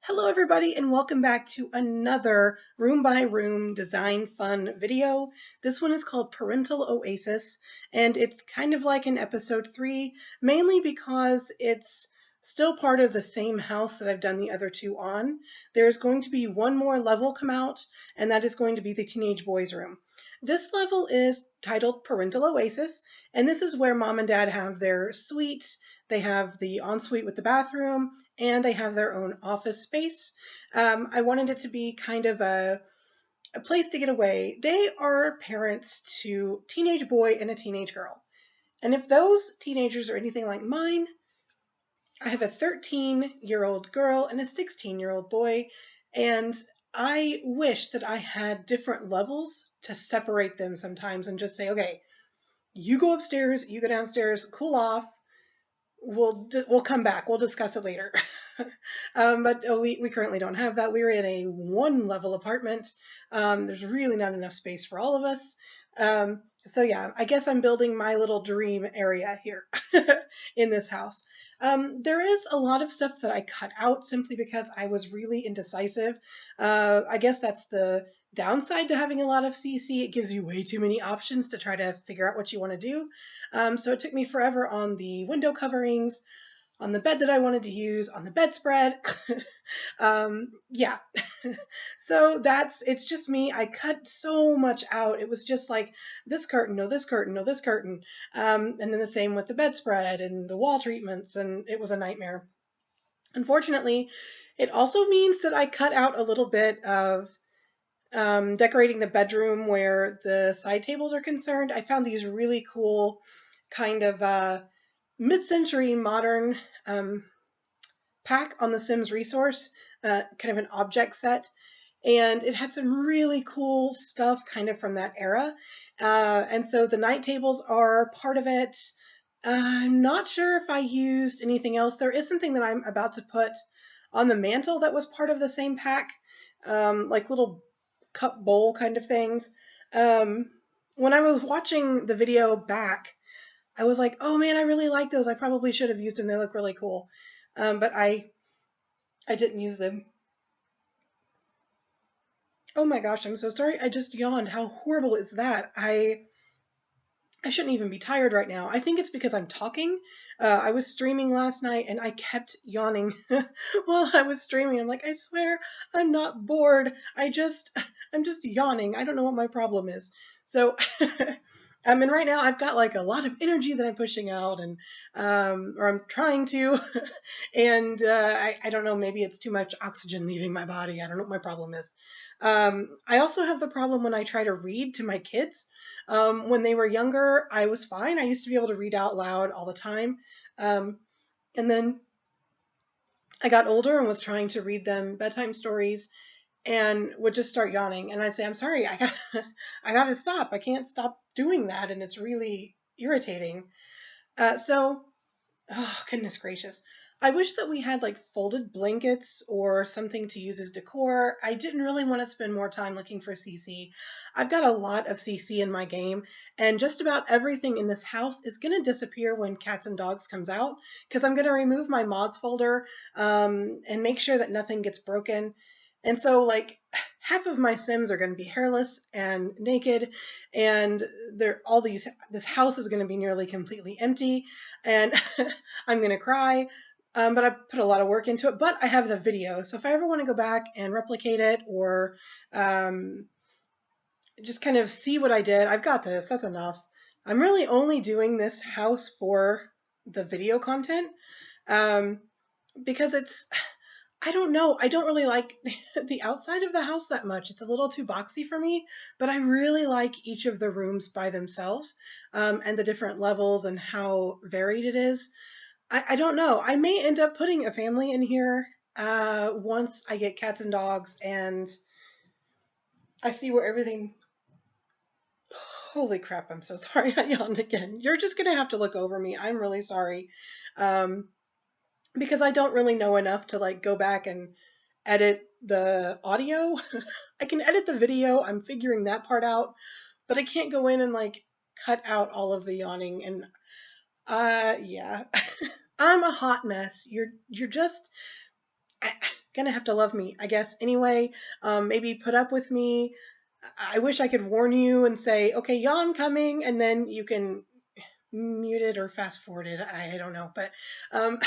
Hello everybody and welcome back to another room by room design fun video. This one is called Parental Oasis and it's kind of like in episode 3, mainly because it's still part of the same house that I've done the other two on. There's going to be one more level come out and that is going to be the teenage boys room. This level is titled Parental Oasis and this is where mom and dad have their suite. They have the ensuite with the bathroom and they have their own office space. I wanted it to be kind of a place to get away. They are parents to a teenage boy and a teenage girl. And if those teenagers are anything like mine, I have a 13-year-old girl and a 16-year-old boy, and I wish that I had different levels to separate them sometimes and just say, okay, you go upstairs, you go downstairs, cool off, we'll come back. We'll discuss it later. But we currently don't have that. We're in a one-level apartment. There's really not enough space for all of us. So yeah, I guess I'm building my little dream area here in this house. There is a lot of stuff that I cut out simply because I was really indecisive. I guess that's the downside to having a lot of CC. It gives you way too many options to try to figure out what you want to do. So it took me forever on the window coverings, on the bed that I wanted to use, on the bedspread. Yeah. So it's just me. I cut so much out. It was just like this curtain, no, this curtain, no, this curtain. And then the same with the bedspread and the wall treatments, and it was a nightmare. Unfortunately, it also means that I cut out a little bit of decorating the bedroom where the side tables are concerned. I found these really cool kind of mid-century modern pack on the Sims resource, kind of an object set, and it had some really cool stuff kind of from that era. And so the night tables are part of it. I'm not sure if I used anything else. There is something that I'm about to put on the mantle that was part of the same pack, like little cup bowl kind of things. When I was watching the video back, I was like, oh man, I really like those. I probably should have used them. They look really cool. But I didn't use them. Oh my gosh, I'm so sorry. I just yawned. How horrible is that? I shouldn't even be tired right now. I think it's because I'm talking. I was streaming last night and I kept yawning while I was streaming. I'm like, I swear I'm not bored. I'm just yawning. I don't know what my problem is. So, and right now I've got like a lot of energy that I'm pushing out and, or I'm trying to, and I don't know, maybe it's too much oxygen leaving my body. I don't know what my problem is. I also have the problem when I try to read to my kids. When they were younger, I was fine. I used to be able to read out loud all the time. And then I got older and was trying to read them bedtime stories and would just start yawning. And I'd say, I'm sorry, I gotta stop. I can't stop doing that. And it's really irritating. Oh, goodness gracious. I wish that we had like folded blankets or something to use as decor. I didn't really want to spend more time looking for CC. I've got a lot of CC in my game, and just about everything in this house is going to disappear when Cats and Dogs comes out, because I'm going to remove my mods folder and make sure that nothing gets broken. And so, like, half of my Sims are going to be hairless and naked, and this house is going to be nearly completely empty, and I'm going to cry. But I put a lot of work into it, but I have the video. So if I ever want to go back and replicate it or just kind of see what I did, I've got this. That's enough. I'm really only doing this house for the video content because I don't know. I don't really like the outside of the house that much. It's a little too boxy for me, but I really like each of the rooms by themselves and the different levels and how varied it is. I don't know. I may end up putting a family in here once I get Cats and Dogs and I see where everything... Holy crap, I'm so sorry I yawned again. You're just going to have to look over me. I'm really sorry. Because I don't really know enough to like go back and edit the audio. I can edit the video. I'm figuring that part out. But I can't go in and like cut out all of the yawning and yeah. I'm a hot mess. You're just gonna have to love me, I guess. Anyway, maybe put up with me. I wish I could warn you and say, okay, yawn coming, and then you can mute it or fast forward it. I don't know, but um,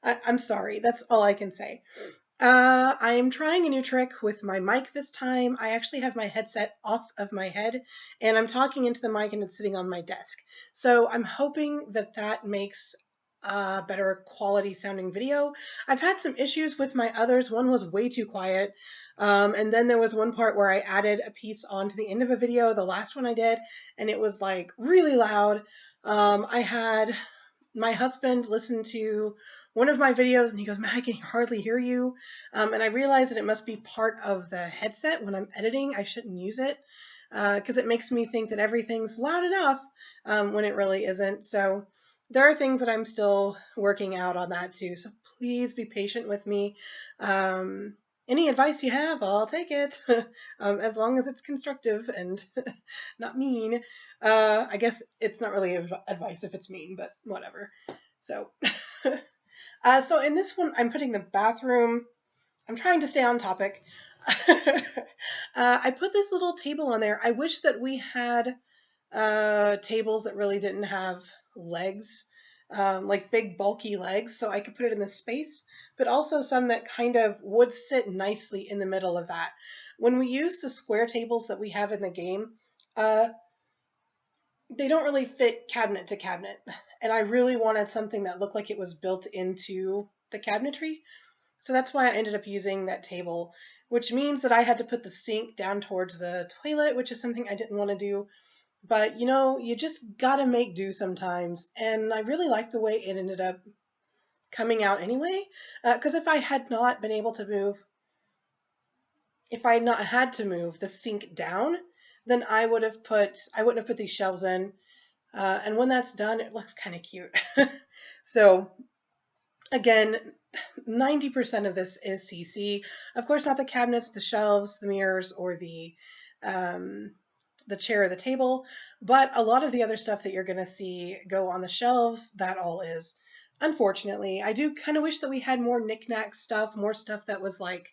I'm sorry. That's all I can say. I'm trying a new trick with my mic this time. I actually have my headset off of my head and I'm talking into the mic and it's sitting on my desk. So I'm hoping that that makes a better quality sounding video. I've had some issues with my others. One was way too quiet. And then there was one part where I added a piece onto the end of a video, the last one I did, and it was like really loud. I had my husband listened to one of my videos and he goes, "Man, I can hardly hear you." And I realized that it must be part of the headset. When I'm editing, I shouldn't use it because it makes me think that everything's loud enough when it really isn't. So there are things that I'm still working out on that too. So please be patient with me. Any advice you have, I'll take it, as long as it's constructive and not mean. I guess it's not really advice if it's mean, but whatever. So, so in this one, I'm putting the bathroom. I'm trying to stay on topic. I put this little table on there. I wish that we had tables that really didn't have legs, like big bulky legs, so I could put it in this space, but also some that kind of would sit nicely in the middle of that. When we use the square tables that we have in the game, they don't really fit cabinet to cabinet, and I really wanted something that looked like it was built into the cabinetry. So that's why I ended up using that table, which means that I had to put the sink down towards the toilet, which is something I didn't want to do. But you know, you just gotta make do sometimes. And I really like the way it ended up coming out anyway. Because if I had not been able to move, if I had not had to move the sink down, then I wouldn't have put these shelves in. And when that's done, it looks kind of cute. So again, 90% of this is CC. Of course, not the cabinets, the shelves, the mirrors, or the chair or the table, but a lot of the other stuff that you're going to see go on the shelves, that all is. Unfortunately, I do kind of wish that we had more knickknack stuff, more stuff that was like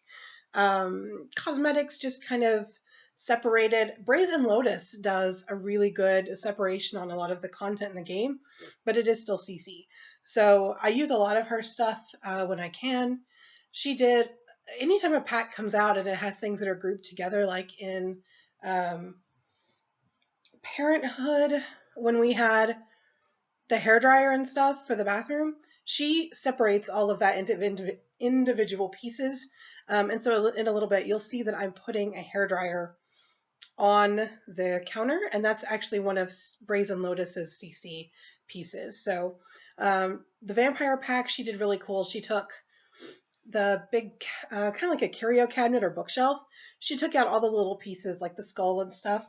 cosmetics, just kind of separated. Brazen Lotus does a really good separation on a lot of the content in the game, but it is still CC. So I use a lot of her stuff when I can. She did, anytime a pack comes out and it has things that are grouped together, like in Parenthood, when we had the hairdryer and stuff for the bathroom, she separates all of that into individual pieces. And so in a little bit, you'll see that I'm putting a hairdryer on the counter, and that's actually one of Brazen Lotus's CC pieces. So the vampire pack, she did really cool. She took the big, kind of like a curio cabinet or bookshelf. She took out all the little pieces like the skull and stuff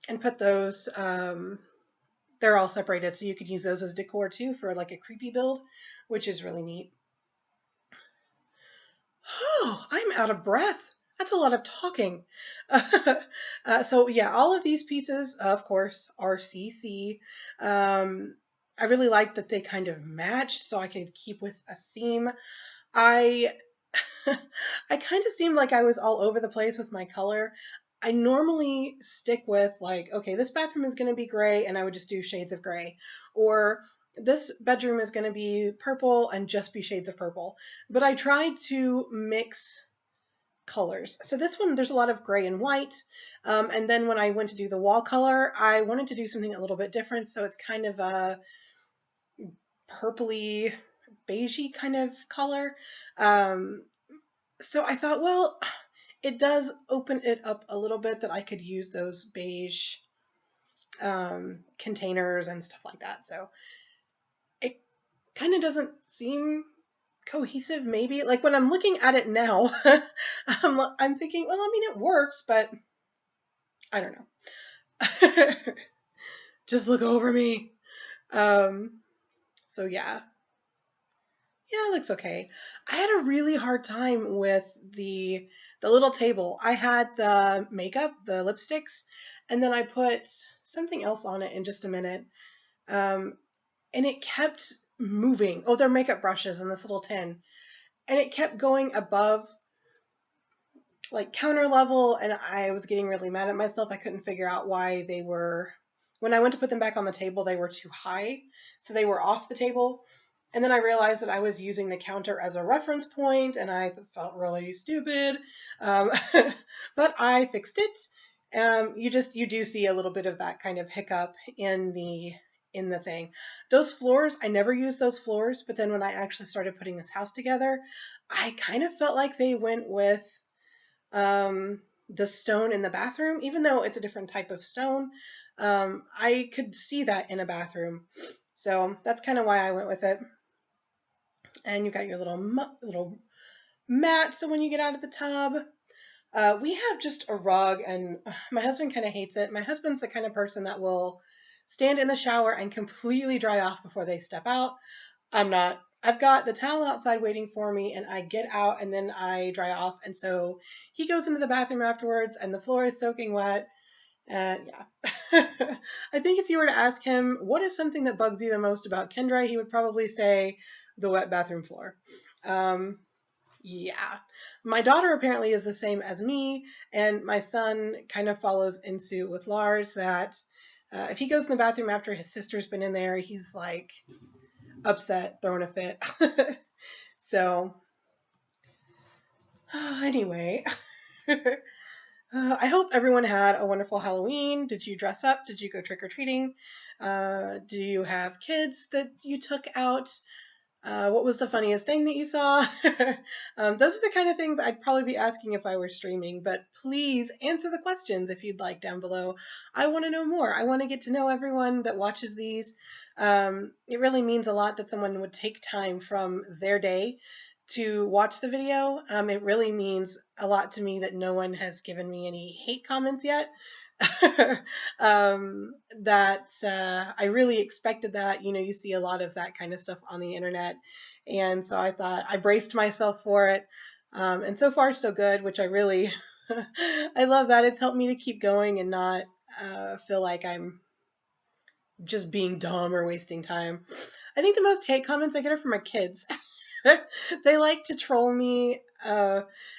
and put those, they're all separated, so you could use those as decor too for like a creepy build, which is really neat. Oh, I'm out of breath. That's a lot of talking. So yeah, all of these pieces, of course, are CC. I really like that they kind of match, so I could keep with a theme. I I kind of seemed like I was all over the place with my color. I normally stick with like, okay, this bathroom is going to be gray, and I would just do shades of gray. Or this bedroom is going to be purple and just be shades of purple. But I tried to mix colors. So this one, there's a lot of gray and white. And then when I went to do the wall color, I wanted to do something a little bit different. So it's kind of a purpley, beigey kind of color. So I thought, well, it does open it up a little bit that I could use those beige containers and stuff like that. So it kind of doesn't seem cohesive, maybe. Like when I'm looking at it now, I'm thinking, well, I mean, it works, but I don't know. Just look over me. So yeah. Yeah, it looks okay. I had a really hard time with the little table. I had the makeup, the lipsticks, and then I put something else on it in just a minute. And it kept moving. Oh, they're makeup brushes in this little tin. and it kept going above like counter level, and I was getting really mad at myself. I couldn't figure out why they were, when I went to put them back on the table, they were too high, so they were off the table. And then I realized that I was using the counter as a reference point, and I felt really stupid. Um, but I fixed it. You do see a little bit of that kind of hiccup in the thing. Those floors, I never used those floors, but then when I actually started putting this house together, I kind of felt like they went with the stone in the bathroom, even though it's a different type of stone. I could see that in a bathroom. So that's kind of why I went with it. And you got your little mat, so when you get out of the tub, we have just a rug, and my husband kind of hates it. My husband's the kind of person that will stand in the shower and completely dry off before they step out. I'm not. I've got the towel outside waiting for me, and I get out and then I dry off. And so he goes into the bathroom afterwards, and the floor is soaking wet. And yeah, I think if you were to ask him what is something that bugs you the most about Kendra, he would probably say the wet bathroom floor. Yeah, my daughter apparently is the same as me, and my son kind of follows in suit with Lars. That if he goes in the bathroom after his sister's been in there, he's like upset, throwing a fit. So, anyway, I hope everyone had a wonderful Halloween. Did you dress up? Did you go trick or treating? Do you have kids that you took out? What was the funniest thing that you saw? Those are the kind of things I'd probably be asking if I were streaming, but please answer the questions if you'd like down below. I want to know more. I want to get to know everyone that watches these. It really means a lot that someone would take time from their day to watch the video. It really means a lot to me that no one has given me any hate comments yet. That I really expected that. You know, you see a lot of that kind of stuff on the internet. And so I thought I braced myself for it. And so far, so good, which I really, I love that. It's helped me to keep going and not feel like I'm just being dumb or wasting time. I think the most hate comments I get are from my kids. They like to troll me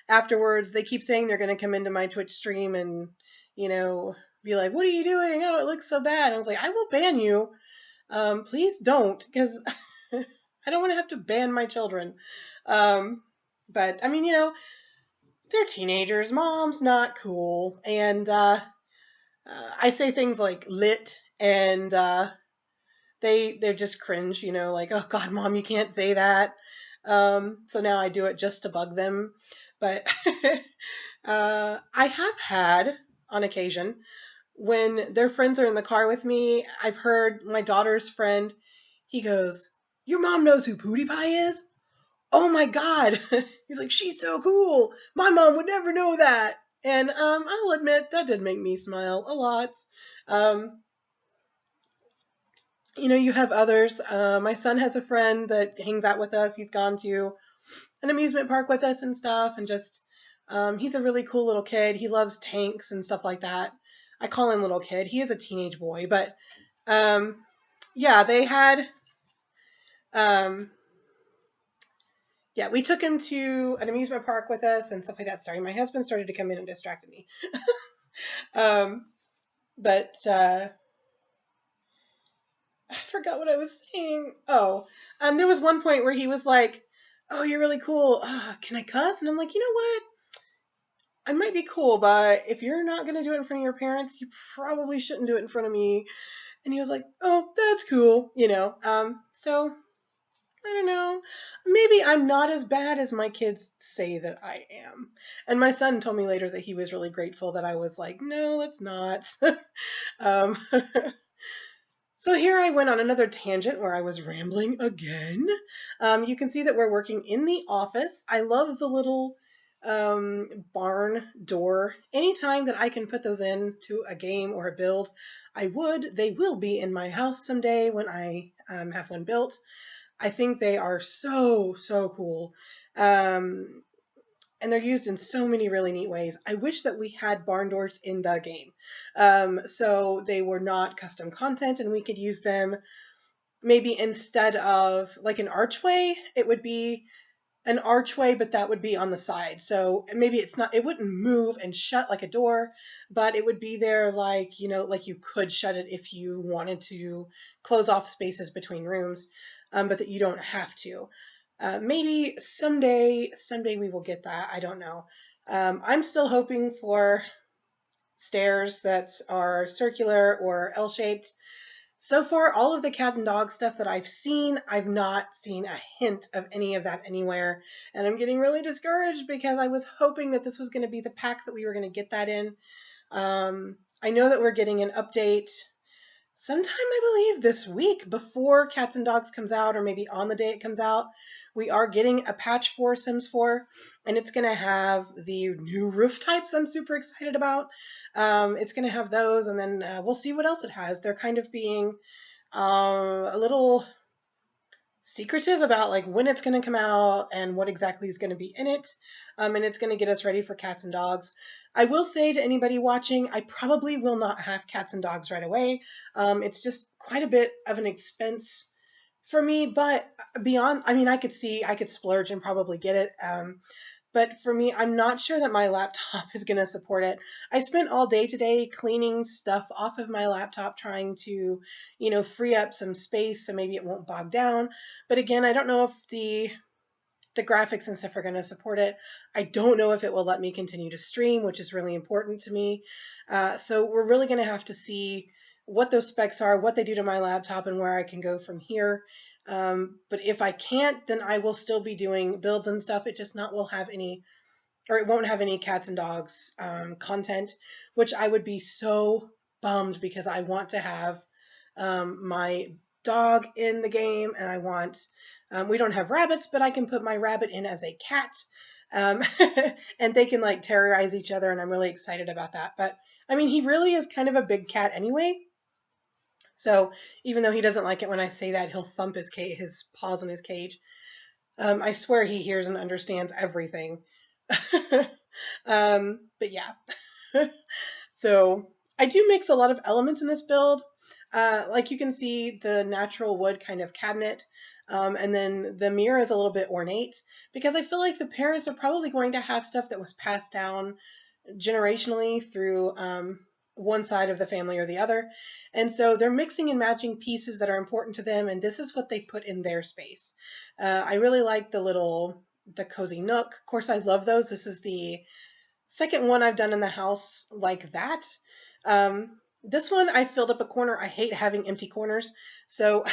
afterwards. They keep saying they're going to come into my Twitch stream and, you know, be like, what are you doing? Oh, it looks so bad. I was like, I will ban you. Please don't, because I don't want to have to ban my children. But, I mean, you know, they're teenagers. Mom's not cool. And I say things like lit, and they're just cringe, you know, like, oh, God, Mom, you can't say that. So now I do it just to bug them. But I have had, on occasion, when their friends are in the car with me, I've heard my daughter's friend, he goes, your mom knows who Pootie Pie is? Oh my God. He's like, she's so cool. My mom would never know that. And I'll admit, that did make me smile a lot. You know, you have others. My son has a friend that hangs out with us. He's gone to an amusement park with us and stuff, and just he's a really cool little kid. He loves tanks and stuff like that. I call him little kid. He is a teenage boy, but yeah, they had yeah, we took him to an amusement park with us and stuff like that. Sorry, my husband started to come in and distracted me. But I forgot what I was saying. Oh, there was one point where he was like, oh, you're really cool. Can I cuss? And I'm like, you know what? I might be cool, but if you're not going to do it in front of your parents, you probably shouldn't do it in front of me. And he was like, oh, that's cool, you know. So, I don't know. Maybe I'm not as bad as my kids say that I am. And my son told me later that he was really grateful that I was like, no, let's not. um, So here I went on another tangent where I was rambling again. You can see that we're working in the office. I love the little barn door. Anytime that I can put those into a game or a build, I would. They will be in my house someday when I have one built. I think they are so, so cool. And they're used in so many really neat ways. I wish that we had barn doors in the game. So they were not custom content and we could use them maybe instead of like an archway. It would be an archway, but that would be on the side. So maybe it's not, it wouldn't move and shut like a door, but it would be there like, you know, like you could shut it if you wanted to close off spaces between rooms, but that you don't have to. Maybe someday we will get that. I don't know. I'm still hoping for stairs that are circular or L-shaped. So far, all of the cat and dog stuff that I've not seen a hint of any of that anywhere. And I'm getting really discouraged because I was hoping that this was going to be the pack that we were going to get that in. I know that we're getting an update sometime, I believe, this week before Cats and Dogs comes out, or maybe on the day it comes out. We are getting a patch for Sims 4, and it's going to have the new roof types I'm super excited about. It's going to have those, and then we'll see what else it has. They're kind of being a little secretive about like when it's going to come out and what exactly is going to be in it, and it's going to get us ready for Cats and Dogs. I will say to anybody watching, I probably will not have Cats and Dogs right away. It's just quite a bit of an expense for me, but beyond, I mean, I could splurge and probably get it. But for me, I'm not sure that my laptop is going to support it. I spent all day today cleaning stuff off of my laptop, trying to, you know, free up some space so maybe it won't bog down. But again, I don't know if the graphics and stuff are going to support it. I don't know if it will let me continue to stream, which is really important to me. So we're really going to have to see what those specs are, what they do to my laptop, and where I can go from here. But if I can't, then I will still be doing builds and stuff. It just not will have any, or it won't have any Cats and Dogs content, which I would be so bummed because I want to have my dog in the game, and I want, we don't have rabbits, but I can put my rabbit in as a cat, um, and they can like terrorize each other, and I'm really excited about that. But I mean, he really is kind of a big cat anyway. So even though he doesn't like it when I say that, he'll thump his paws in his cage. I swear he hears and understands everything. But yeah. So I do mix a lot of elements in this build. Like you can see the natural wood kind of cabinet. And then the mirror is a little bit ornate because I feel like the parents are probably going to have stuff that was passed down generationally through one side of the family or the other. And so they're mixing and matching pieces that are important to them, and this is what they put in their space. I really like the cozy nook. Of course, I love those. This is the second one I've done in the house like that. This one, I filled up a corner. I hate having empty corners. So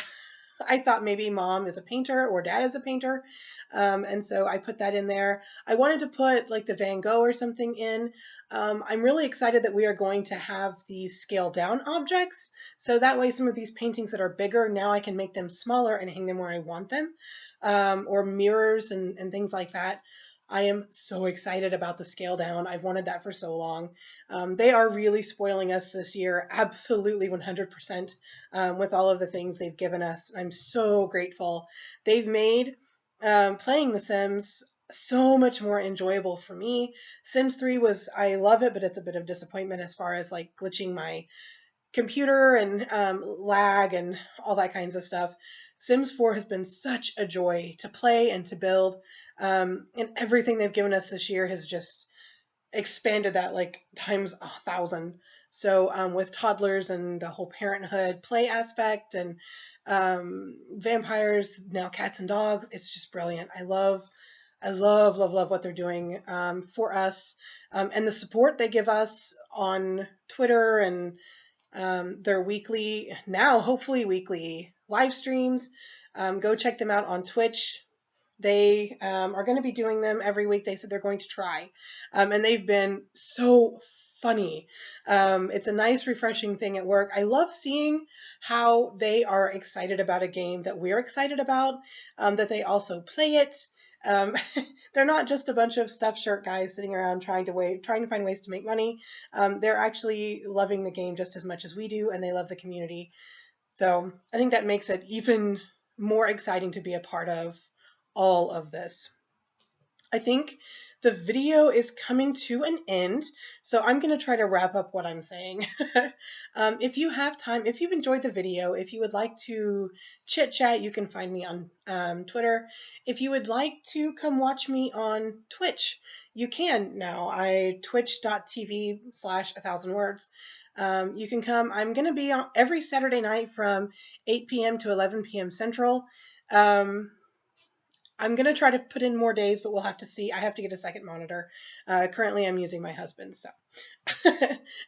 I thought maybe mom is a painter or dad is a painter. And so I put that in there. I wanted to put like the Van Gogh or something in. I'm really excited that we are going to have these scaled down objects. So that way some of these paintings that are bigger, now I can make them smaller and hang them where I want them. Or mirrors and things like that. I am so excited about the scale down. I've wanted that for so long. They are really spoiling us this year, absolutely 100%, with all of the things they've given us. I'm so grateful. They've made playing The Sims so much more enjoyable for me. Sims 3 was, I love it, but it's a bit of disappointment as far as like glitching my computer and lag and all that kinds of stuff. Sims 4 has been such a joy to play and to build. And everything they've given us this year has just expanded that like times 1,000. So with toddlers and the whole parenthood play aspect and vampires, now cats and dogs, it's just brilliant. I love, love what they're doing for us, and the support they give us on Twitter and their weekly, now hopefully weekly live streams. Go check them out on Twitch. They are going to be doing them every week. They said they're going to try. And they've been so funny. It's a nice, refreshing thing at work. I love seeing how they are excited about a game that we're excited about, that they also play it. Um, they're not just a bunch of stuffed shirt guys sitting around trying to find ways to make money. They're actually loving the game just as much as we do, and they love the community. So I think that makes it even more exciting to be a part of all of this. I think the video is coming to an end, so I'm going to try to wrap up what I'm saying. If you have time, if you've enjoyed the video, if you would like to chit chat, you can find me on Twitter. If you would like to come watch me on Twitch, you can now. twitch.tv/1000words. You can come. I'm going to be on every Saturday night from 8 p.m. to 11 p.m. Central. I'm going to try to put in more days, but we'll have to see. I have to get a second monitor. Currently, I'm using my husband's, so.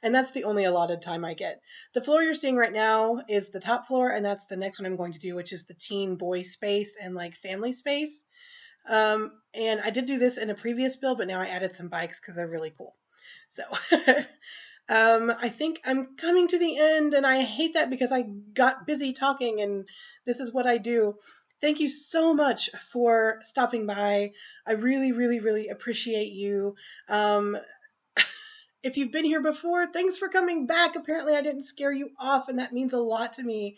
And that's the only allotted time I get. The floor you're seeing right now is the top floor, and that's the next one I'm going to do, which is the teen boy space and like family space. And I did do this in a previous build, but now I added some bikes because they're really cool. So I think I'm coming to the end, and I hate that because I got busy talking, and this is what I do. Thank you so much for stopping by. I really, really, really appreciate you. If you've been here before, thanks for coming back. Apparently I didn't scare you off, and that means a lot to me.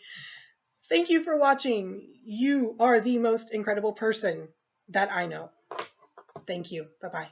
Thank you for watching. You are the most incredible person that I know. Thank you. Bye-bye.